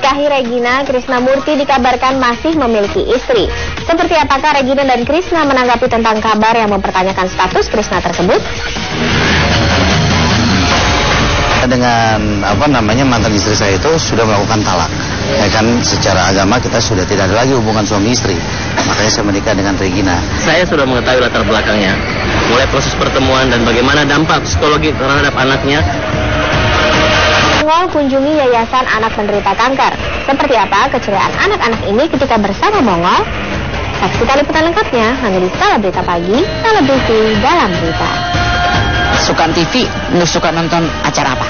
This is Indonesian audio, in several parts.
menikahi Regina, Krisnamurti dikabarkan masih memiliki istri. Seperti apakah Regina dan Krisna menanggapi tentang kabar yang mempertanyakan status Krisna tersebut? Dengan mantan istri saya itu sudah melakukan talak. Ya kan, secara agama kita sudah tidak ada lagi hubungan suami istri. Makanya saya menikah dengan Regina. Saya sudah mengetahui latar belakangnya, mulai proses pertemuan dan bagaimana dampak psikologi terhadap anaknya. Mongol kunjungi Yayasan Anak Penderita Kanker. Seperti apa keceriaan anak-anak ini ketika bersama Mongol? Saksikan liputan lengkapnya hanya di Salah Berita Pagi, Selebriti dalam Berita. Sukan TV, lu suka nonton acara apa?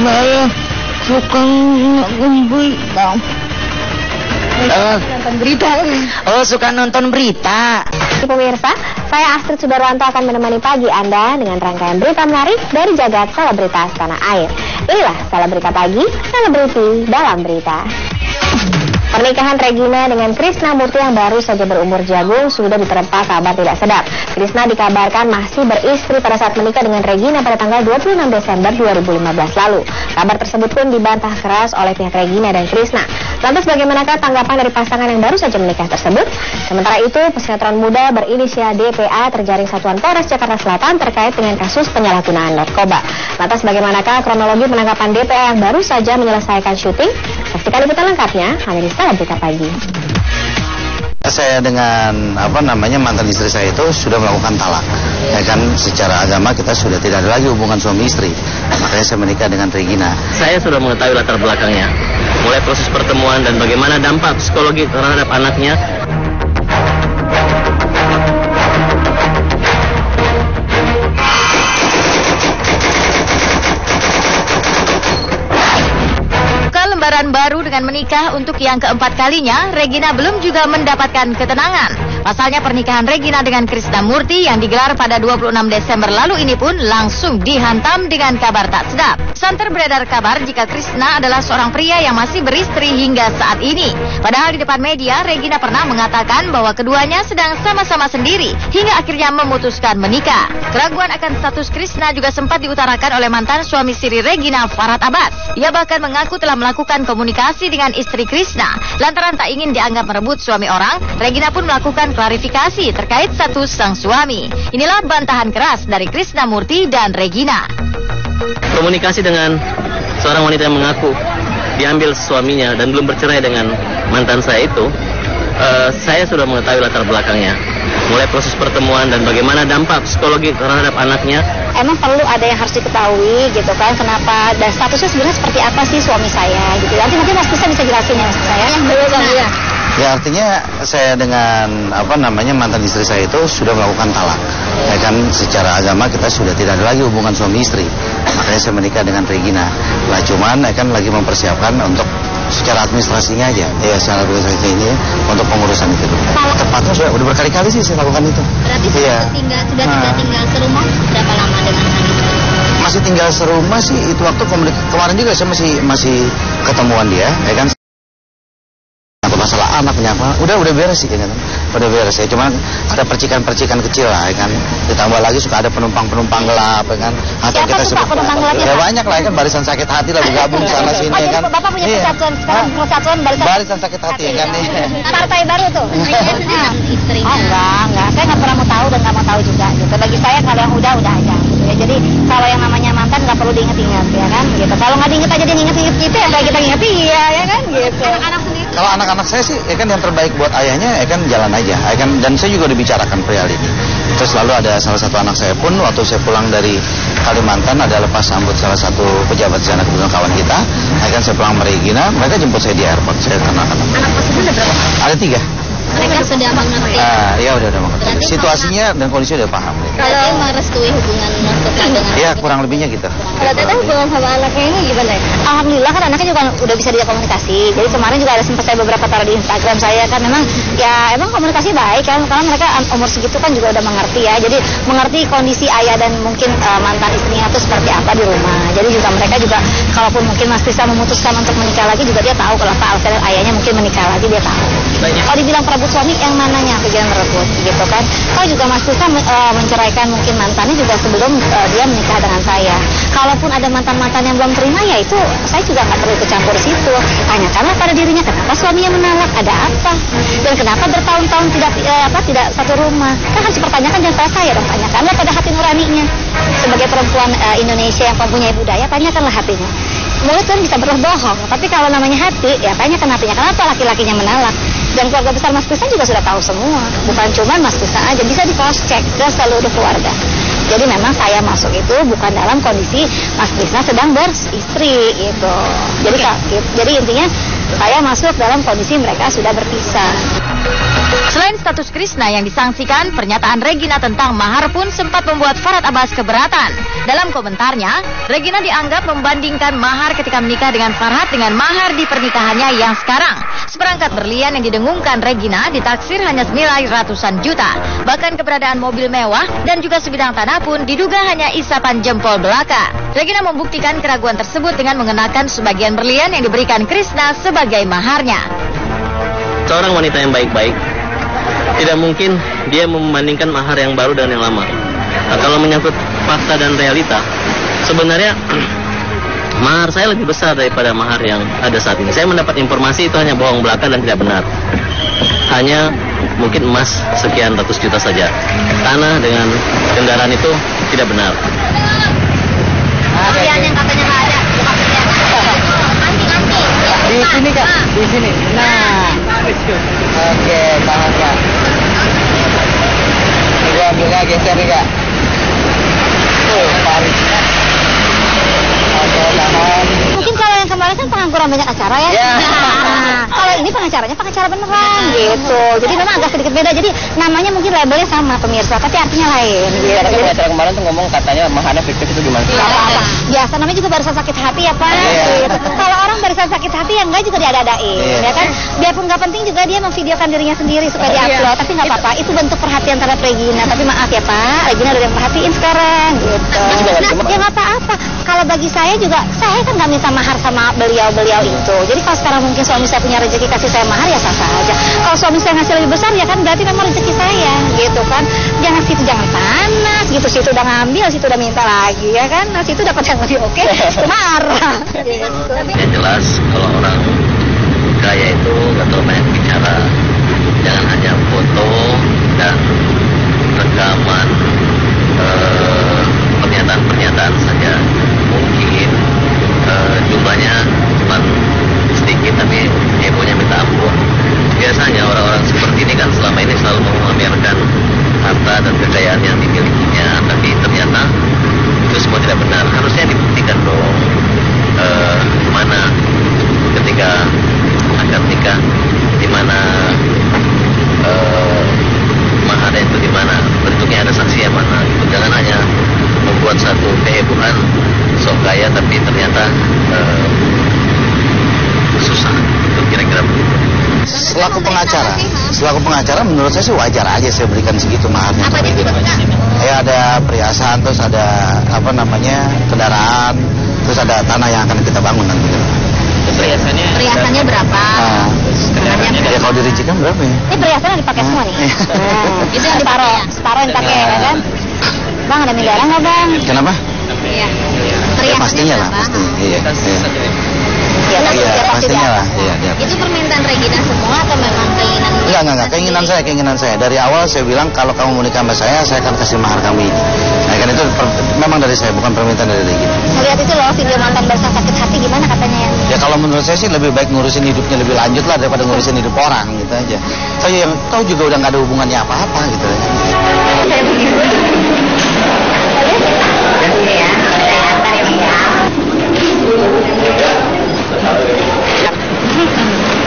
Saya suka nonton berita. Nonton berita. Oh, suka nonton berita. Pemirsa, saya Astrid Sudarwanto akan menemani pagi Anda dengan rangkaian berita menarik dari jagat selebritas tanah air. Inilah Salah Berita Pagi, Selebriti dalam Berita. Pernikahan Regina dengan Krisnamurti yang baru saja berumur jagung sudah diterpa kabar tidak sedap. Krisna dikabarkan masih beristri pada saat menikah dengan Regina pada tanggal 26 Desember 2015 lalu. Kabar tersebut pun dibantah keras oleh pihak Regina dan Krisna. Lantas bagaimanakah tanggapan dari pasangan yang baru saja menikah tersebut? Sementara itu, pesinetron muda berinisial DPA terjaring Satuan Polres Jakarta Selatan terkait dengan kasus penyalahgunaan narkoba. Lantas bagaimanakah kronologi penangkapan DPA yang baru saja menyelesaikan syuting? Saksikan liputan lengkapnya hanya di Salah Berita Pagi. Saya dengan mantan istri saya itu sudah melakukan talak. Ya kan, secara agama kita sudah tidak ada lagi hubungan suami istri. Makanya saya menikah dengan Regina. Saya sudah mengetahui latar belakangnya, mulai proses pertemuan dan bagaimana dampak psikologi terhadap anaknya. Lembaran baru dengan menikah untuk yang keempat kalinya, Regina belum juga mendapatkan ketenangan. Pasalnya pernikahan Regina dengan Krisnamurti yang digelar pada 26 Desember lalu ini pun langsung dihantam dengan kabar tak sedap. Santer beredar kabar jika Krisna adalah seorang pria yang masih beristri hingga saat ini. Padahal di depan media, Regina pernah mengatakan bahwa keduanya sedang sama-sama sendiri hingga akhirnya memutuskan menikah. Keraguan akan status Krisna juga sempat diutarakan oleh mantan suami siri Regina, Farhad Abbas. Ia bahkan mengaku telah melakukan komunikasi dengan istri Krisna. Lantaran tak ingin dianggap merebut suami orang, Regina pun melakukan klarifikasi terkait status sang suami. Inilah bantahan keras dari Krisnamurti dan Regina. Komunikasi dengan seorang wanita yang mengaku diambil suaminya dan belum bercerai dengan mantan saya itu, saya sudah mengetahui latar belakangnya, mulai proses pertemuan dan bagaimana dampak psikologi terhadap anaknya. Emang perlu ada yang harus diketahui gitu kan, kenapa dan statusnya sebenarnya seperti apa sih suami saya gitu. Nanti Mas bisa jelasin ya Mas saya yang belum ya. Ya, artinya saya dengan mantan istri saya itu sudah melakukan talak. Ya kan, secara agama kita sudah tidak ada lagi hubungan suami istri. Makanya saya menikah dengan Regina. Lah cuman kan lagi mempersiapkan untuk secara administrasinya aja. Ya, secara administrasi ini untuk pengurusan itu. Tepatnya sudah berkali-kali sih saya lakukan itu. Berarti sudah tinggal serumah berapa lama dengan suami? Masih tinggal serumah sih, itu waktu kemarin juga saya masih ketemuan dia, ya kan. Masalah anaknya udah beres sih kan, udah beres ya, cuman ada percikan-percikan kecil lah, ya kan. Ditambah lagi suka ada penumpang gelap, ya kan. Atau siapa kita sebut penumpang gelap ya banyak lah, ya kan, barisan sakit hati lah bergabung sana sini, ya kan. Bapak punya persatuan sekarang, persatuan barisan sakit hati, ya kan. Partai baru tuh. Istri. Oh enggak, saya nggak pernah mau tahu dan nggak mau tahu juga gitu. Bagi saya kalau yang udah aja gitu ya. Jadi kalau yang namanya mantan nggak perlu diingat-ingat, ya kan gitu. Kalau nggak diingat aja dia ingat-ingat gitu ya, kayak kita ingat ya kan gitu. Anak-anak sendiri. Kalau anak-anak saya sih, ya kan yang terbaik buat ayahnya, ya kan jalan aja, ya kan. Dan saya juga dibicarakan perihal ini. Terus lalu ada salah satu anak saya pun waktu saya pulang dari Kalimantan ada lepas sambut salah satu pejabat di sana, kebetulan kawan kita, ya kan. Saya pulang sama Regina, mereka jemput saya di airport, saya anak-anak. Anak tersebut ada berapa? Ada 3. Mereka sudah mengerti. Ya udah mengerti. Situasinya dan kondisi udah paham. Kalau merestui hubungan dengan. Ya kurang lebihnya gitu. Kalau Teteh hubungan sama anaknya ini gimana ya? Alhamdulillah kan anaknya juga udah bisa dia komunikasi. Jadi kemarin juga ada sempat saya beberapa taruh di Instagram saya kan, memang ya emang komunikasi baik kan, karena mereka umur segitu kan juga udah mengerti ya. Jadi mengerti kondisi ayah dan mungkin mantan istrinya itu seperti apa di rumah. Jadi juga mereka juga kalaupun mungkin Mas Krista memutuskan untuk menikah lagi juga dia tahu kalau Pak Alsel ayahnya mungkin menikah lagi, dia tahu. Kalau dibilang merebut suami yang mananya, pikiran merebut gitu kan. Kalau juga Mas Krisna menceraikan mungkin mantannya juga sebelum dia menikah dengan saya. Kalaupun ada mantan-mantan yang belum terima, ya itu saya juga nggak perlu ikut campur situ. Tanyakanlah pada dirinya kenapa suaminya menolak, ada apa, dan kenapa bertahun-tahun tidak satu rumah. Kan harus dipertanyakan, jangan pada saya dong, tanyakanlah pada hati nuraninya. Sebagai perempuan Indonesia yang mempunyai budaya, tanyakanlah hatinya. Mulut kan bisa berbohong, tapi kalau namanya hati, ya tanyakan hatinya kenapa laki-lakinya menolak. Dan keluarga besar Mas Krisna juga sudah tahu semua, bukan cuma Mas Krisna aja, bisa di cross check ke seluruh keluarga. Jadi memang saya masuk itu bukan dalam kondisi Mas Krisna sedang beristri gitu. Jadi intinya saya masuk dalam kondisi mereka sudah berpisah. Selain status Krisna yang disangsikan, pernyataan Regina tentang mahar pun sempat membuat Farhad Abbas keberatan. Dalam komentarnya, Regina dianggap membandingkan mahar ketika menikah dengan Farhad dengan mahar di pernikahannya yang sekarang. Seperangkat berlian yang didengungkan Regina ditaksir hanya senilai ratusan juta. Bahkan keberadaan mobil mewah dan juga sebidang tanah pun diduga hanya isapan jempol belaka. Regina membuktikan keraguan tersebut dengan mengenakan sebagian berlian yang diberikan Krisna sebagai maharnya. Seorang wanita yang baik-baik, tidak mungkin dia membandingkan mahar yang baru dengan yang lama. Nah, kalau menyangkut fakta dan realita, sebenarnya mahar saya lebih besar daripada mahar yang ada saat ini. Saya mendapat informasi itu hanya bohong belaka dan tidak benar. Hanya mungkin emas sekian ratus juta saja. Tanah dengan kendaraan itu tidak benar. Yang katanya nggak ada, Di sini Kak, di sini. Nah, oke, paham Kak. Ini ambilnya geser nih Kak. Paris. Oke, tahan. Mungkin kalau yang kemarin kan pengangguran banyak acara ya. Ya. Kalau ini pengacaranya pengacara beneran gitu. Jadi memang agak sedikit beda. Jadi namanya mungkin labelnya sama pemirsa, tapi artinya lain. Gitu. Tapi pengacara kemarin tuh ngomong katanya maharnya fiktif itu gimana? Apa-apa. Biasa namanya juga barisan sakit hati ya Pak. Gitu. Kalau orang barisan sakit hati yang enggak juga diada-adain, ya kan? Biarpun nggak penting juga dia memvideokan dirinya sendiri supaya diupload. Tapi nggak apa-apa. Itu bentuk perhatian terhadap Regina. Tapi maaf ya Pak, Regina udah yang perhatiin sekarang gitu. Ya nggak apa-apa. Kalau bagi saya juga, saya kan nggak minta mahar sama beliau-beliau itu. Jadi kalau sekarang mungkin suami saya punya rezeki kasih saya mahar, ya sah-sah aja. Kalau suami saya ngasih lebih besar, ya kan berarti memang rezeki saya, gitu kan. Jangan situ, jangan panas, gitu. Situ udah ngambil, situ udah minta lagi, ya kan. Nah situ dapat yang lebih oke, itu marah. Gitu. Ya jelas kalau orang kaya itu nggak terlalu banyak bicara. Jangan hanya foto dan rekaman pernyataan-pernyataan saja. Mungkin jumlahnya cuma sedikit tapi hebohnya minta ampun. Biasanya orang-orang seperti ini kan selama ini selalu memamerkan harta dan kekayaan yang dimilikinya, tapi ternyata itu semua tidak benar. Harusnya dibuktikan dong mana ketika akan nikah, di mana maharnya itu di mana, bentuknya ada saksinya mana. Jangan hanya membuat satu kehebohan sok kaya tapi ternyata susah. Itu kira-kira begitu. Selaku pengacara menurut saya sih wajar aja saya berikan segitu maharnya. Apa itu Kak? Ya ada perhiasan, terus ada kendaraan, terus ada tanah yang akan kita bangun nanti. Perhiasannya berapa? Ya kalau dirincikan berapa ya? Ini perhiasannya dipakai semua nih. Itu yang separuh yang dipakai, ya kan? Bang, ada miliaran nggak Bang? Kenapa? Iya. Ya pastinya lah, pastinya. Iya. Iya, pastinya lah. Iya. Itu permintaan Regina semua atau memang keinginan? Enggak. Keinginan saya. Dari awal saya bilang kalau kamu mau nikah sama saya akan kasih mahar kamu ini. Nah, kan itu memang dari saya, bukan permintaan dari Regina. Melihat itu loh video mantan barisan sakit hati gimana katanya ya? Ya kalau menurut saya sih lebih baik ngurusin hidupnya lebih lanjut lah daripada ngurusin hidup orang gitu aja. Kau juga udah nggak ada hubungannya apa-apa gitu ya. Saya begitu. Ya, saya antar ini ya.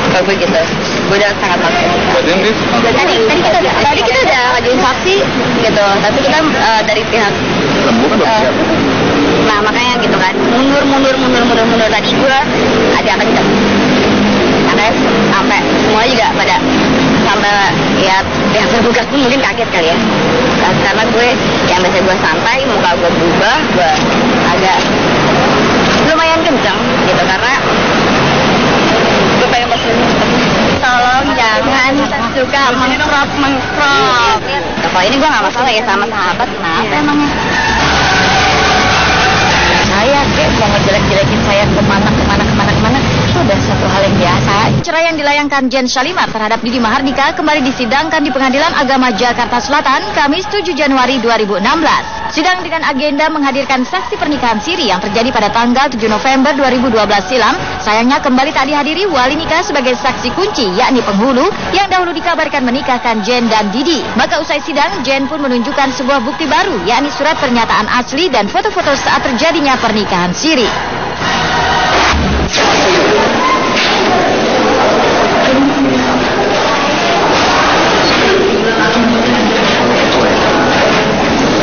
Bagus gitu. Gue udah sangat maksimal. Tadi kita udah ngajuin saksi gitu, tapi kita dari pihak nah makanya gitu kan mundur tadi gue ada kenceng makanya sampai semua juga pada sampai ya pihak tergugat pun mungkin kaget kali ya karena gue yang biasa gue santai muka gue berubah gue agak lumayan kenceng gitu karena gue pengen tolong jangan suka mengkrop. Kalau ini gue nggak masalah ya sama sahabat, kenapa emangnya? Saya mau ngejelek-jelekin saya kemana, itu udah suatu hal yang biasa. Cerai yang dilayangkan Jen Salimar terhadap Didi Mahardika kembali disidangkan di Pengadilan Agama Jakarta Selatan Kamis 7 Januari 2016. Sidang dengan agenda menghadirkan saksi pernikahan siri yang terjadi pada tanggal 7 November 2012 silam, sayangnya kembali tak dihadiri wali nikah sebagai saksi kunci, yakni penghulu yang dahulu dikabarkan menikahkan Jen dan Didi. Maka usai sidang, Jen pun menunjukkan sebuah bukti baru, yakni surat pernyataan asli dan foto-foto saat terjadinya pernikahan siri.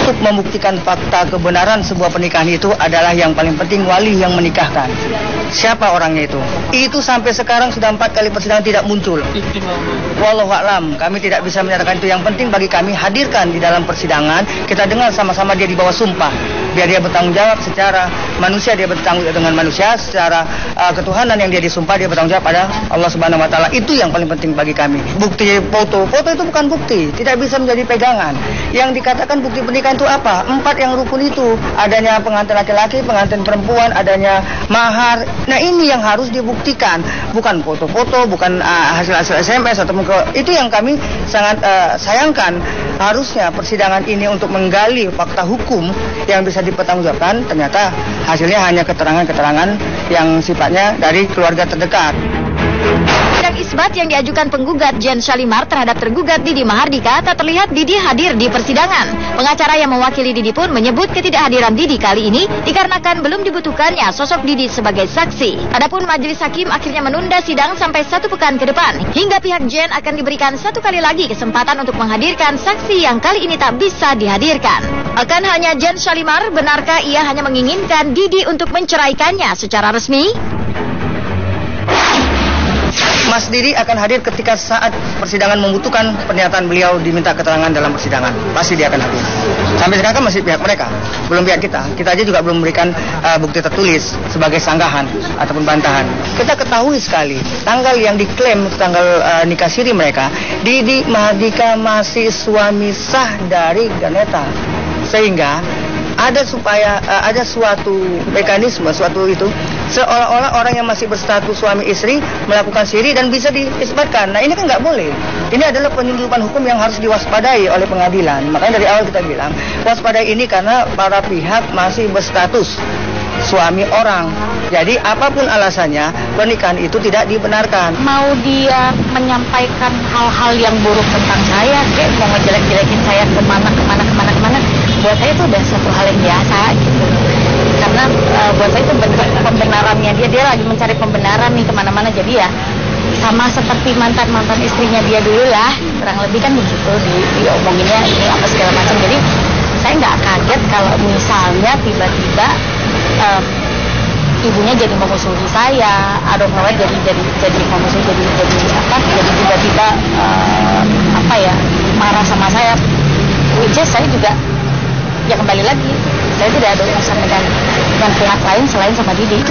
Untuk membuktikan fakta kebenaran sebuah pernikahan itu adalah yang paling penting wali yang menikahkan. Siapa orangnya itu? Itu sampai sekarang sudah 4 kali persidangan tidak muncul. Wallahu a'lam, kami tidak bisa menyatakan itu. Yang penting bagi kami hadirkan di dalam persidangan, kita dengar sama-sama dia di bawah sumpah. Biar dia bertanggung jawab secara manusia, dia bertanggung jawab dengan manusia, secara ketuhanan yang dia disumpah, dia bertanggung jawab pada Allah Subhanahu wa taala. Itu yang paling penting bagi kami. Bukti foto itu bukan bukti, tidak bisa menjadi pegangan. Yang dikatakan bukti pernikahan itu apa? 4 yang rukun itu, adanya pengantin laki-laki, pengantin perempuan, adanya mahar. Nah, ini yang harus dibuktikan, bukan foto-foto, bukan hasil-hasil SMS atau itu yang kami sangat sayangkan. Harusnya persidangan ini untuk menggali fakta hukum yang bisa dipertanggungjawabkan, ternyata hasilnya hanya keterangan-keterangan yang sifatnya dari keluarga terdekat. Sidang isbat yang diajukan penggugat Jen Salimar terhadap tergugat Didi Mahardika tak terlihat Didi hadir di persidangan. Pengacara yang mewakili Didi pun menyebut ketidakhadiran Didi kali ini dikarenakan belum dibutuhkannya sosok Didi sebagai saksi. Adapun majelis hakim akhirnya menunda sidang sampai 1 pekan ke depan, hingga pihak Jen akan diberikan 1 kali lagi kesempatan untuk menghadirkan saksi yang kali ini tak bisa dihadirkan. Akan hanya Jen Salimar, benarkah ia hanya menginginkan Didi untuk menceraikannya secara resmi? Mas Didi akan hadir ketika saat persidangan membutuhkan pernyataan beliau diminta keterangan dalam persidangan. Pasti dia akan hadir. Sampai sekarang kan masih pihak mereka, belum pihak kita. Kita aja juga belum memberikan bukti tertulis sebagai sanggahan ataupun bantahan. Kita ketahui sekali, tanggal yang diklaim tanggal nikah siri mereka, Didi Mahardika masih suami sah dari Ganeta. Sehingga ada suatu mekanisme, suatu itu seolah-olah orang yang masih berstatus suami istri melakukan siri dan bisa diisbatkan. Nah, ini kan nggak boleh. Ini adalah penyelundupan hukum yang harus diwaspadai oleh pengadilan. Makanya dari awal kita bilang waspadai ini karena para pihak masih berstatus suami orang. Jadi apapun alasannya, pernikahan itu tidak dibenarkan. Mau dia menyampaikan hal-hal yang buruk tentang saya, mau ngejelek-jelekin saya kemana, buat saya itu udah satu hal yang biasa gitu. Karena buat saya itu pembenarannya dia lagi mencari pembenaran nih kemana-mana. Jadi ya sama seperti mantan istrinya dia dulu lah, kurang lebih kan begitu diomonginnya ini apa segala macam. Jadi saya nggak kaget kalau misalnya tiba-tiba ibunya jadi memusuhi saya, atau jadi memusuhi, jadi tiba-tiba marah sama saya. Which is saya juga ya kembali lagi, saya tidak ada urusan dengan pihak lain selain sama Didi.